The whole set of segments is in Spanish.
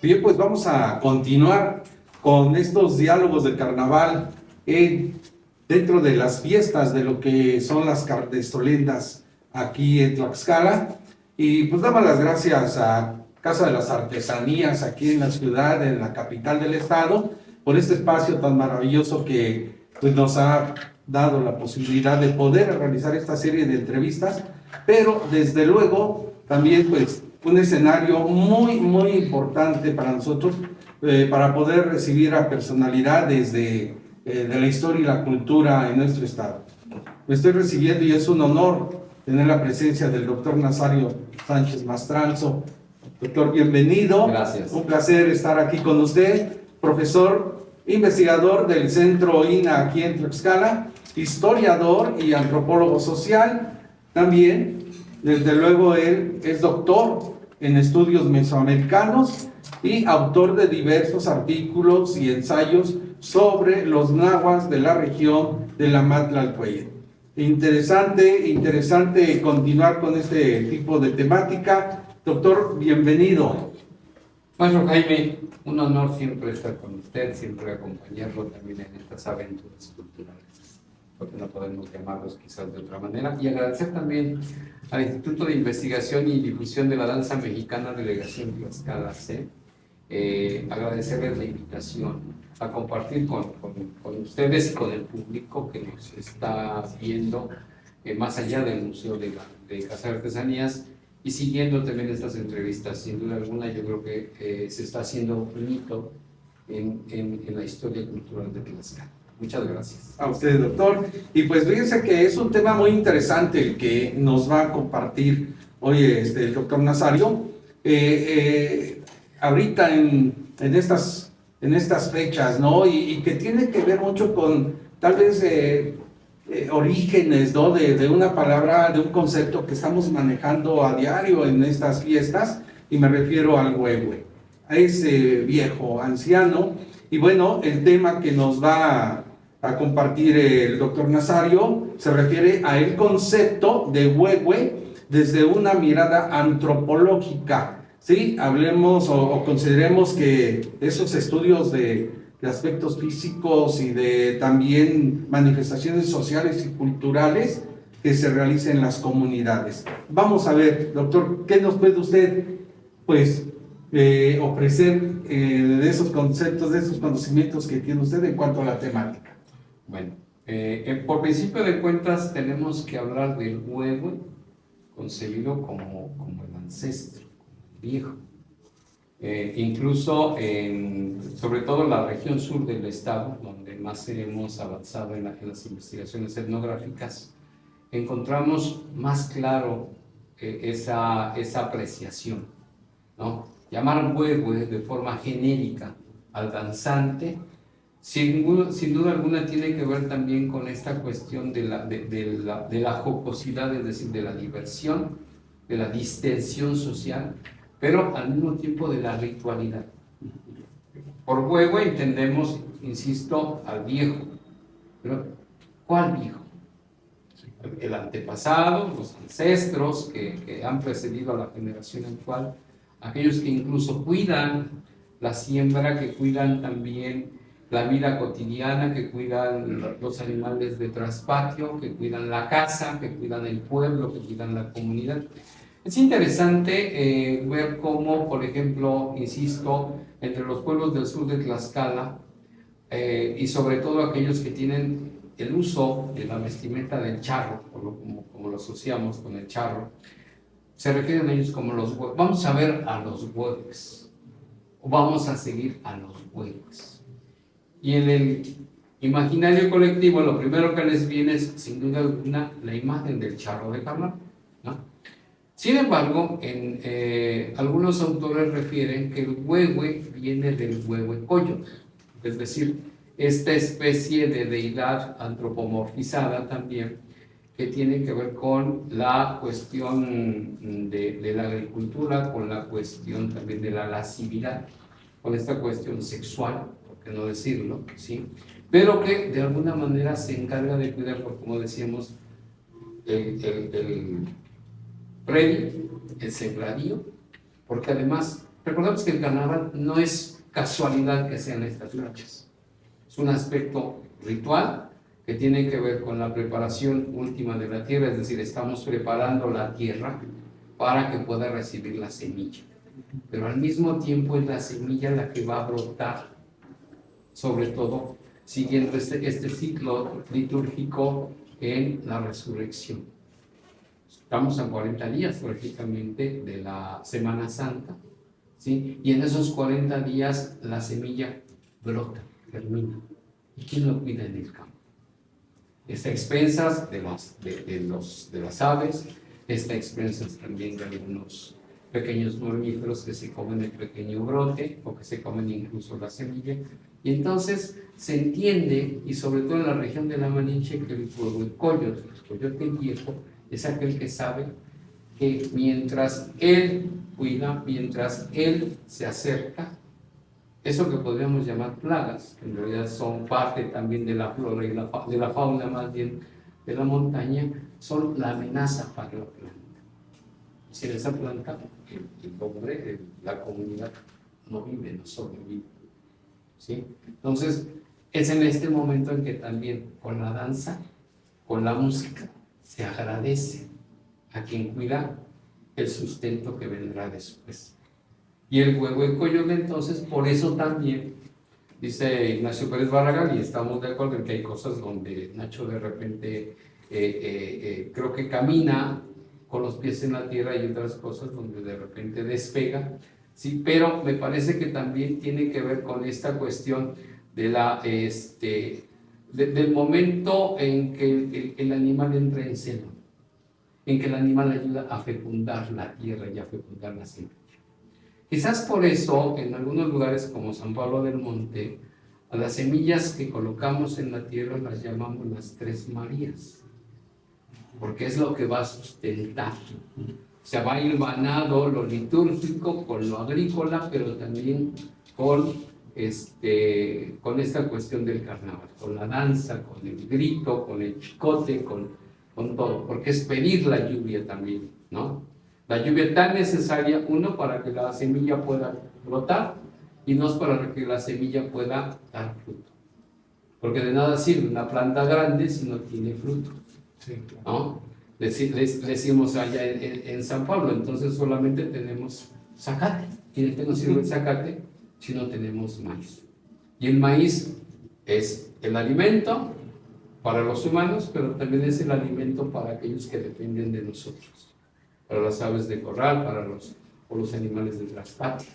Bien, pues vamos a continuar con estos diálogos de carnaval dentro de las fiestas de lo que son las carnestolendas aquí en Tlaxcala. Y pues damos las gracias a Casa de las Artesanías aquí en la ciudad, en la capital del estado, por este espacio tan maravilloso que pues, nos ha dado la posibilidad de poder realizar esta serie de entrevistas, pero desde luego también pues un escenario muy importante para nosotros, para poder recibir a personalidades de la historia y la cultura en nuestro estado. Me estoy recibiendo y es un honor tener la presencia del doctor Nazario Sánchez Mastranzo. Doctor, bienvenido. Gracias. Un placer estar aquí con usted, profesor, investigador del Centro INA aquí en Tlaxcala, historiador y antropólogo social. También, desde luego, él es doctor en estudios mesoamericanos y autor de diversos artículos y ensayos sobre los nahuas de la región de la Matlalcueyet. Interesante continuar con este tipo de temática. Doctor, bienvenido. Maestro Jaime, un honor siempre estar con usted, siempre acompañarlo también en estas aventuras culturales, porque no podemos llamarlos quizás de otra manera, y agradecer también al Instituto de Investigación y Difusión de la Danza Mexicana, Delegación Tlaxcala C, agradecerles la invitación a compartir con ustedes y con el público que nos está viendo más allá del Museo de Casa de Artesanías, y siguiendo también estas entrevistas. Sin duda alguna, yo creo que se está haciendo un hito en la historia cultural de Tlaxcala. Muchas gracias. A usted, doctor. Y pues fíjense que es un tema muy interesante el que nos va a compartir hoy el doctor Nazario. Ahorita en estas fechas, ¿no? Y que tiene que ver mucho con tal vez orígenes, ¿no? De una palabra, de un concepto que estamos manejando a diario en estas fiestas, y me refiero al huehue, a ese viejo anciano. Y bueno, el tema que nos va a compartir el doctor Nazario se refiere a el concepto de huehue desde una mirada antropológica. Sí, hablemos o consideremos que esos estudios de aspectos físicos y de también manifestaciones sociales y culturales que se realizan en las comunidades. Vamos a ver, doctor, ¿qué nos puede usted pues ofrecer de esos conceptos, de esos conocimientos que tiene usted en cuanto a la temática? Bueno, por principio de cuentas tenemos que hablar del huehue concebido como el ancestro, como el viejo. Incluso sobre todo en la región sur del estado, donde más hemos avanzado en las investigaciones etnográficas, encontramos más claro esa apreciación, ¿no? Llamar huehue de forma genérica al danzante, sin duda alguna tiene que ver también con esta cuestión de la jocosidad, es decir, de la diversión, de la distensión social, pero al mismo tiempo de la ritualidad. Por huehue entendemos, insisto, al viejo. Pero ¿cuál viejo? El antepasado, los ancestros que han precedido a la generación actual, aquellos que incluso cuidan la siembra, que cuidan también la vida cotidiana, que cuidan los animales de traspatio, que cuidan la casa, que cuidan el pueblo, que cuidan la comunidad. Es interesante ver cómo, por ejemplo, insisto, entre los pueblos del sur de Tlaxcala y sobre todo aquellos que tienen el uso de la vestimenta del charro, como lo asociamos con el charro, se refieren a ellos como los huehues. Vamos a ver a los huehues, o vamos a seguir a los huehues. Y en el imaginario colectivo, lo primero que les viene es, sin duda alguna, la imagen del charro de carnaval, ¿no? Sin embargo, algunos autores refieren que el huehue viene del huehuecoyotl, es decir, esta especie de deidad antropomorfizada también, que tiene que ver con la cuestión de la agricultura, con la cuestión también de la lascividad, con esta cuestión sexual, por qué no decirlo, ¿sí? Pero que de alguna manera se encarga de cuidar, como decíamos, el predio, el sembradío, porque además Recordemos que el carnaval no es casualidad que sean estas fechas. Es un aspecto ritual que tiene que ver con la preparación última de la tierra, es decir, estamos preparando la tierra para que pueda recibir la semilla. Pero al mismo tiempo es la semilla la que va a brotar, sobre todo siguiendo este ciclo litúrgico en la resurrección. Estamos a 40 días prácticamente de la Semana Santa, ¿sí? Y en esos 40 días la semilla brota, germina. ¿Y quién lo cuida en el campo? Está a expensas de las aves, está a expensas también de algunos pequeños mamíferos que se comen el pequeño brote o que se comen incluso la semilla. Y entonces se entiende, y sobre todo en la región de la Malinche, que el coyote viejo, es aquel que sabe que mientras él cuida, mientras él se acerca, eso que podríamos llamar plagas, que en realidad son parte también de la flora y de la fauna más bien de la montaña, son la amenaza para la planta. Sin esa planta, el hombre, la comunidad no vive, no sobrevive. ¿Sí? Entonces, es en este momento en que también con la danza, con la música, se agradece a quien cuida el sustento que vendrá después. Y el Huehuecoyotl, entonces, por eso también, dice Ignacio Pérez Barragán, y estamos de acuerdo en que hay cosas donde Nacho de repente creo que camina con los pies en la tierra y otras cosas donde de repente despega, ¿sí? Pero me parece que también tiene que ver con esta cuestión de del momento en que el animal entra en celo, en que el animal ayuda a fecundar la tierra y a fecundar la semilla. Quizás por eso, en algunos lugares como San Pablo del Monte, a las semillas que colocamos en la tierra las llamamos las Tres Marías, porque es lo que va a sustentar. Se va hilvanado lo litúrgico con lo agrícola, pero también con esta cuestión del carnaval, con la danza, con el grito, con el chicote, con todo, porque es pedir la lluvia también, ¿no? La lluvia tan necesaria, uno, para que la semilla pueda brotar, y dos, para que la semilla pueda dar fruto. Porque de nada sirve una planta grande si no tiene fruto, ¿no? Decimos allá en San Pablo, entonces solamente tenemos zacate. ¿Y de qué nos sirve el zacate si no tenemos maíz? Y el maíz es el alimento para los humanos, pero también es el alimento para aquellos que dependen de nosotros, para las aves de corral, para los animales de traspatio.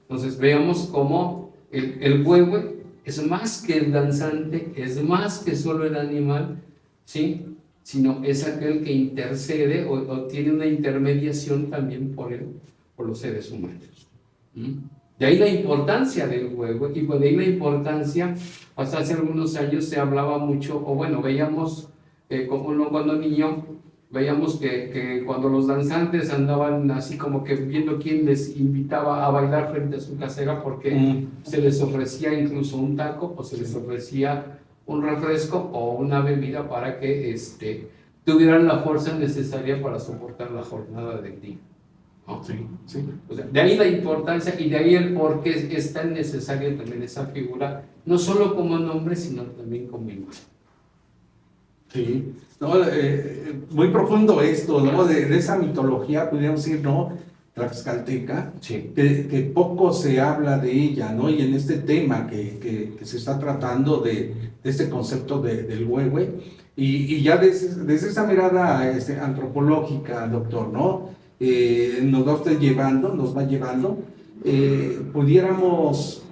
Entonces veamos cómo el huehue es más que el danzante, es más que solo el animal, ¿sí? Sino es aquel que intercede o tiene una intermediación también por los seres humanos. De ahí la importancia del huehue, y de ahí la importancia, hasta hace algunos años se hablaba mucho, o bueno, veíamos, como uno cuando niño, veíamos que cuando los danzantes andaban así como que viendo quién les invitaba a bailar frente a su casera, porque se les ofrecía incluso un taco o se les ofrecía un refresco o una bebida para que tuvieran la fuerza necesaria para soportar la jornada del día, ¿no? Sí, sí. O sea, de ahí la importancia y de ahí el por qué es tan necesaria también esa figura, no solo como nombre, sino también como imagen. Sí, no, muy profundo esto, ¿no? De esa mitología, podríamos decir, ¿no? Tlaxcalteca, Sí. que poco se habla de ella, ¿no? Y en este tema que se está tratando de este concepto del huehue, y ya desde esa mirada antropológica, doctor, ¿no? Nos va llevando, pudiéramos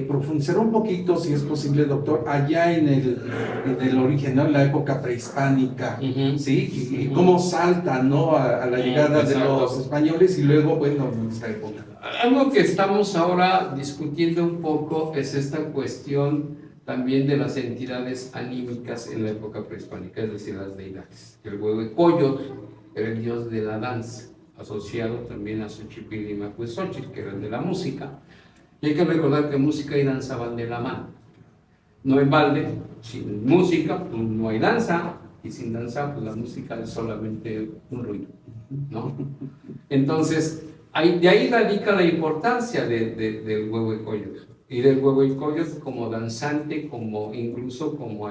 profundizar un poquito, si es posible, doctor, allá en el origen, ¿no? En la época prehispánica, ¿sí? Y cómo salta, ¿no? A la llegada de los españoles y luego, bueno, en esta época. Algo que estamos ahora discutiendo un poco es esta cuestión también de las entidades anímicas en la época prehispánica, es decir, las deidades. El Huehuecoyotl era el dios de la danza, asociado también a Xochipilli y Macuezochitl, que eran de la música. Y hay que recordar que música y danza van de la mano. No en balde, sin música pues no hay danza, y sin danza pues la música es solamente un ruido, ¿no? Entonces, de ahí radica la importancia del huehuecoyotl y del huehuecoyotl como danzante, como incluso como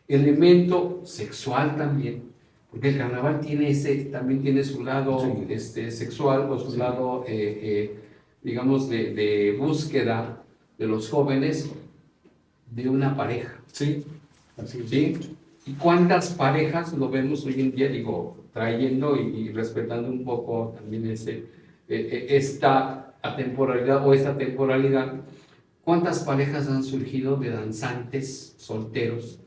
elemento sexual también, porque el carnaval también tiene su lado sexual o su lado, digamos, de búsqueda de los jóvenes de una pareja. Sí, así es. ¿Sí? ¿Y cuántas parejas lo vemos hoy en día, digo, trayendo y respetando un poco también esta atemporalidad o esta temporalidad? ¿Cuántas parejas han surgido de danzantes solteros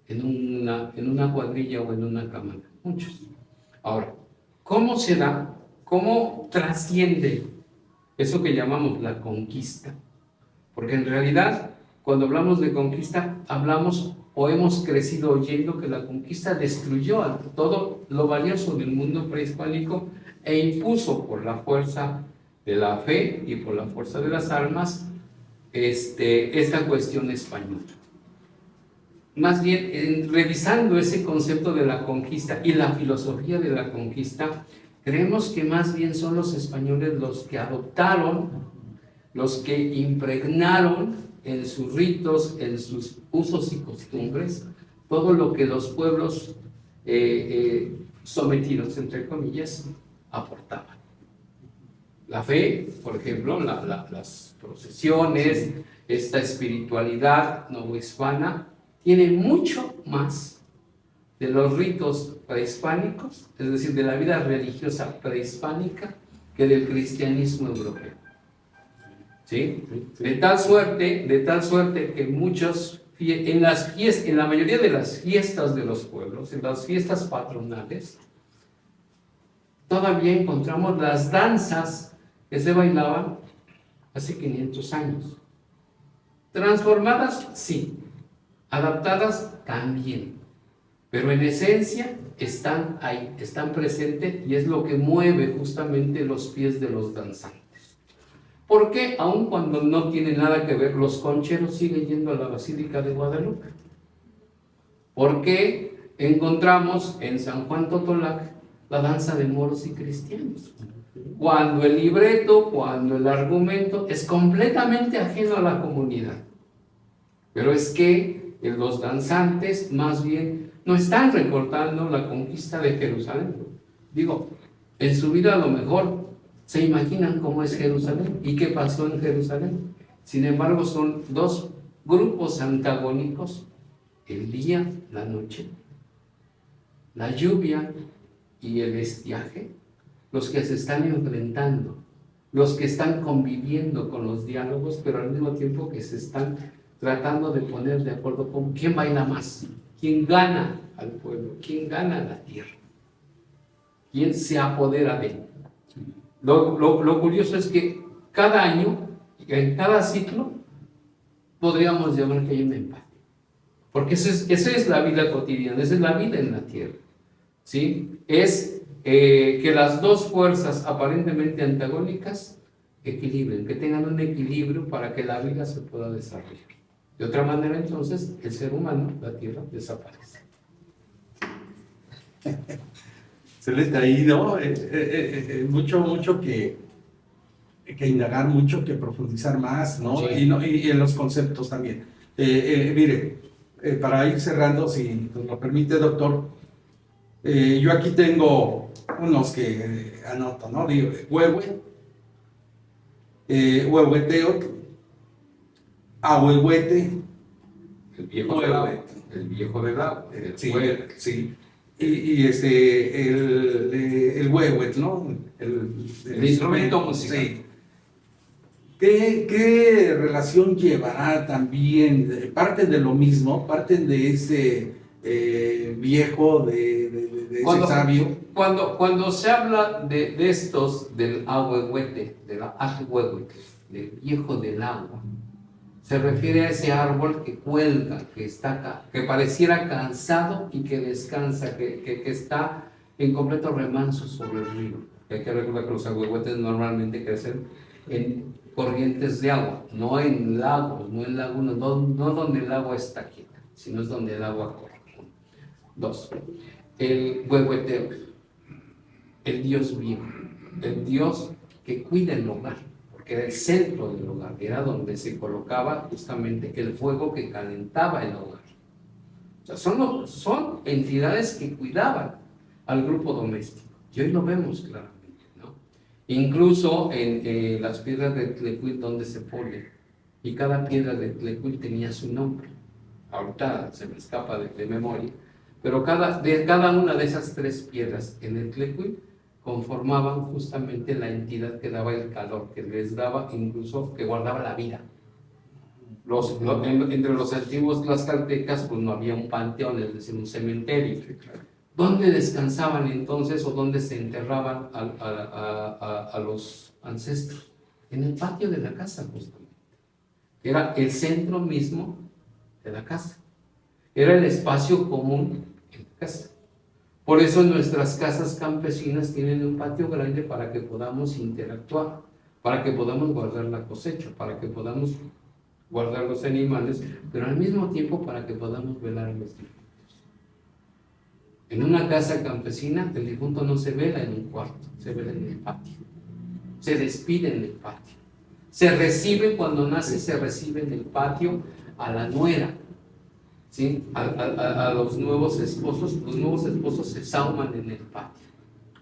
en una cuadrilla o en una camada? Muchos. Ahora, ¿cómo se da? ¿Cómo trasciende eso que llamamos la conquista? Porque en realidad, cuando hablamos de conquista, hablamos o hemos crecido oyendo que la conquista destruyó todo lo valioso del mundo prehispánico e impuso por la fuerza de la fe y por la fuerza de las armas esta cuestión española. Más bien, revisando ese concepto de la conquista y la filosofía de la conquista, creemos que más bien son los españoles los que adoptaron, los que impregnaron en sus ritos, en sus usos y costumbres, todo lo que los pueblos sometidos, entre comillas, aportaban. La fe, por ejemplo, las procesiones, esta espiritualidad novohispana, tiene mucho más de los ritos prehispánicos, es decir, de la vida religiosa prehispánica, que del cristianismo europeo. ¿Sí? De tal suerte que muchos, en la mayoría de las fiestas de los pueblos, en las fiestas patronales, todavía encontramos las danzas que se bailaban hace 500 años. Transformadas, sí. Adaptadas, también. Pero en esencia están ahí, están presentes y es lo que mueve justamente los pies de los danzantes. ¿Por qué? Aun cuando no tiene nada que ver, los concheros siguen yendo a la Basílica de Guadalupe. ¿Por qué encontramos en San Juan Totolac la danza de moros y cristianos? Cuando el libreto, cuando el argumento es completamente ajeno a la comunidad. Pero es que los danzantes más bien no están recordando la conquista de Jerusalén. Digo, en su vida a lo mejor se imaginan cómo es Jerusalén y qué pasó en Jerusalén. Sin embargo, son dos grupos antagónicos: el día, la noche, la lluvia y el estiaje, los que se están enfrentando, los que están conviviendo con los diálogos, pero al mismo tiempo que se están tratando de poner de acuerdo con quién baila más, quién gana al pueblo, quién gana la tierra, quién se apodera de él. Lo curioso es que cada año, en cada ciclo, podríamos llamar que hay un empate. Porque esa es la vida cotidiana, esa es la vida en la tierra. ¿Sí? Es que las dos fuerzas aparentemente antagónicas equilibren, que tengan un equilibrio para que la vida se pueda desarrollar. De otra manera, entonces, el ser humano, la tierra, desaparece. Excelente, ahí, ¿no? Mucho que indagar, mucho que profundizar más, ¿no? Sí. Y en los conceptos también. Mire, para ir cerrando, si nos lo permite, doctor, yo aquí tengo unos que anoto, ¿no? Digo, huehueteotl, ahuehuete, El viejo del agua. El viejo del agua. Sí, sí. Y el huehuet, ¿no? El instrumento musical. Sí. ¿Qué relación llevará también? ¿Parten de lo mismo? ¿Parten de ese viejo, de ese sabio? Cuando se habla de estos, del ahuehuete, del ahuehuete, del viejo del agua, se refiere a ese árbol que cuelga, que pareciera cansado y que descansa, que está en completo remanso sobre el río. Hay que recordar que los ahuehuetes normalmente crecen en corrientes de agua, no en lagos, no en lagunas, no donde el agua está quieta, sino es donde el agua corre. 2. El huehueteo, el Dios vivo, el Dios que cuida el hogar, porque era el centro del hogar, era donde se colocaba justamente el fuego que calentaba el hogar. O sea, son entidades que cuidaban al grupo doméstico, y hoy lo vemos claramente, ¿no? Incluso en las piedras de Tlecuil donde se pone, y cada piedra de Tlecuil tenía su nombre. Ahorita se me escapa de memoria, pero cada una de esas 3 piedras en el Tlecuil conformaban justamente la entidad que daba el calor, que les daba incluso, que guardaba la vida. Entre los antiguos tlaxcaltecas, pues no había un panteón, es decir, un cementerio. ¿Dónde descansaban entonces o dónde se enterraban a los ancestros? En el patio de la casa, justamente. Era el centro mismo de la casa. Era el espacio común en la casa. Por eso nuestras casas campesinas tienen un patio grande para que podamos interactuar, para que podamos guardar la cosecha, para que podamos guardar los animales, pero al mismo tiempo para que podamos velar a los difuntos. En una casa campesina, el difunto no se vela en un cuarto, se vela en el patio. Se despide en el patio. Se recibe cuando nace, se recibe en el patio a la nuera, ¿sí? A los nuevos esposos. Los nuevos esposos se sauman en el patio.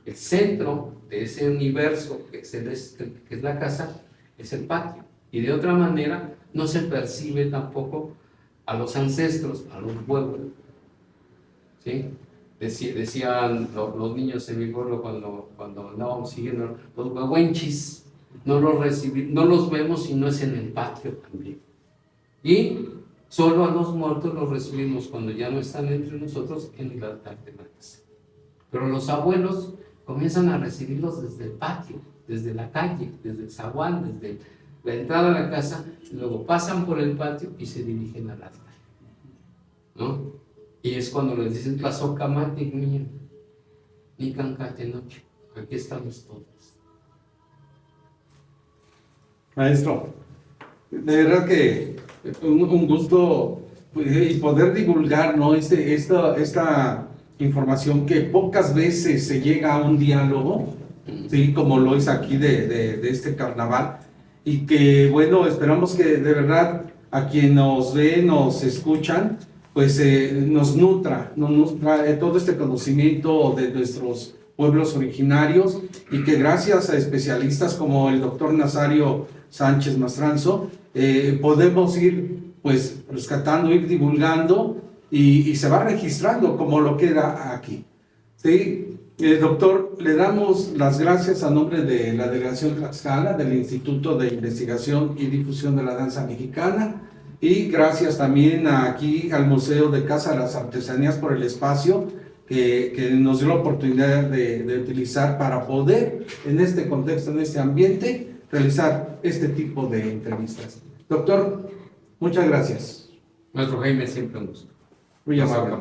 El centro de ese universo que es la casa es el patio. Y de otra manera no se percibe tampoco a los ancestros, a los pueblos, ¿sí? Decían los niños en mi pueblo cuando andábamos siguiendo los huehuenchis, no los vemos si no es en el patio también. Y solo a los muertos los recibimos cuando ya no están entre nosotros en el altar de la casa. Pero los abuelos comienzan a recibirlos desde el patio, desde la calle, desde el zaguán, desde la entrada a la casa, y luego pasan por el patio y se dirigen al altar, ¿no? Y es cuando les dicen, Tlazocamatic mío, ni cancate noche, aquí estamos todos. Maestro, de verdad que un gusto y poder divulgar, ¿no? Esta información que pocas veces se llega a un diálogo, ¿sí? Como lo es aquí de este carnaval, y que, bueno, esperamos que de verdad a quien nos ve, nos escuchan, pues nos nutra todo este conocimiento de nuestros pueblos originarios, y que gracias a especialistas como el doctor Nazario Sánchez Mastranzo, podemos ir pues rescatando, ir divulgando, y se va registrando como lo queda aquí. ¿Sí? Doctor, le damos las gracias a nombre de la Delegación Tlaxcala, del Instituto de Investigación y Difusión de la Danza Mexicana, y gracias también aquí al Museo de Casa de las Artesanías por el espacio que nos dio la oportunidad de utilizar para poder, en este contexto, en este ambiente, realizar este tipo de entrevistas. Doctor, muchas gracias. Maestro Jaime, siempre un gusto. Muy amable.